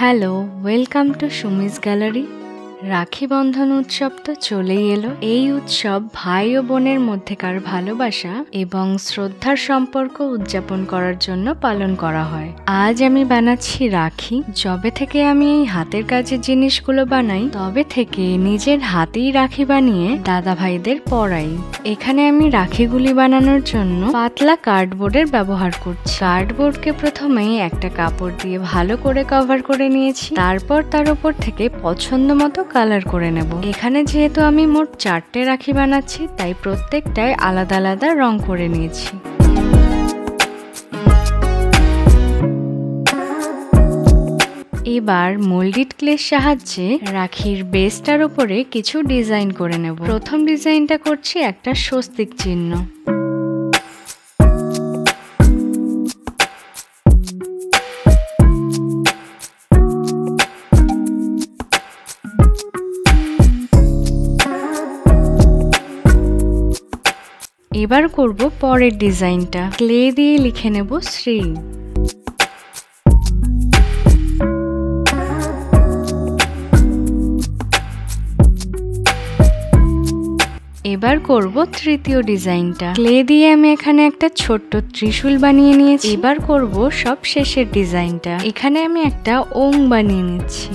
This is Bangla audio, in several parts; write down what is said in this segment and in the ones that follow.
Hello, welcome to Sumi's gallery. Rakhi Bandhan উৎসব তো চলেই এলো। এই উৎসব ভাই ও বোনের মধ্যেকার ভালোবাসা এবং শ্রদ্ধার সম্পর্ক উদযাপন করার জন্য পালন করা হয়। আজ আমি বানাচ্ছি রাখি। যবে থেকে আমি এই হাতের কাজের জিনিসগুলো বানাই তবে থেকে নিজের হাতেই রাখি বানিয়ে দাদা ভাইদের পরাই। এখানে আমি রাখিগুলি বানানোর জন্য পাতলা কার্ডবোর্ডের ব্যবহার করছি। কার্ডবোর্ডকে প্রথমেই একটা কাপড় দিয়ে ভালো করে কভার করে নিয়েছি, তারপর তার উপর থেকে পছন্দ মতো কালার করে নেব। এখানে যেহেতু আমি মোট 4টে রাখি বানাচ্ছি তাই প্রত্যেকটায় আলাদা আলাদা রং করে নিয়েছি। এবার মোল্ডেড ক্লের সাহায্যে রাখির বেসটার উপরে কিছু ডিজাইন করে নেব। প্রথম ডিজাইনটা করছি একটা স্বস্তিক চিহ্ন। এবার করব পরের ডিজাইনটা। ক্লে দিয়ে লিখে নেব শ্রী। এবার করব তৃতীয় ডিজাইনটা। ক্লে দিয়ে আমি এখানে একটা ছোট্ট ত্রিশূল বানিয়ে নিয়েছি। এবার করব সব শেষের ডিজাইনটা। এখানে আমি একটা ওং বানিয়ে নিচ্ছি।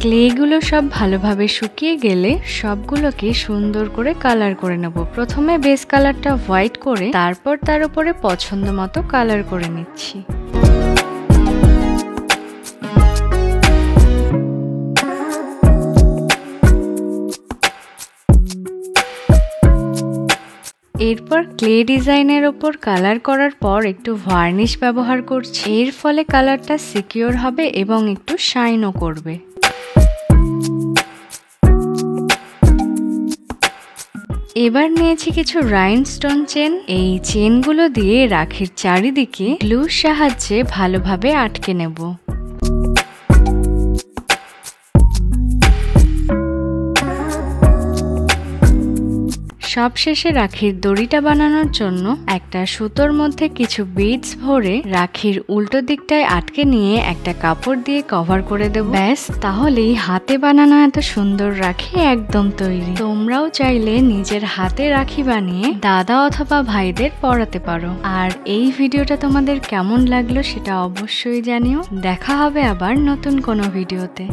ক্লেগুলো সব ভালোভাবে শুকিয়ে গেলে সবগুলোকে সুন্দর করে কালার করে নেব। প্রথমে বেস কালারটা হোয়াইট করে তারপর তার উপরে পছন্দ মতো কালার করে নিচ্ছি। এরপর ক্লে ডিজাইনের ওপর কালার করার পর একটু ভার্নিশ ব্যবহার করছি। এর ফলে কালারটা সিকিউর হবে এবং একটু শাইনও করবে। এবার নিয়েছি কিছু রাইনস্টোন চেন। এই চেনগুলো দিয়ে রাখির চারিদিকে গ্লুর সাহায্যে ভালোভাবে আটকে নেব। সবশেষে রাখির দড়িটা বানানোর জন্য একটা সুতোর মধ্যে কিছু বিডস ভরে রাখির উল্টো দিকটায় আটকে নিয়ে একটা কাপড় দিয়ে কভার করে দেব। ব্যাস, তাহলেই হাতে বানানো এত সুন্দর রাখি একদম তৈরি। তোমরাও চাইলে নিজের হাতে রাখি বানিয়ে দাদা অথবা ভাইদের পরাতে পারো। আর এই ভিডিওটা তোমাদের কেমন লাগলো সেটা অবশ্যই জানিও। দেখা হবে আবার নতুন কোনো ভিডিওতে।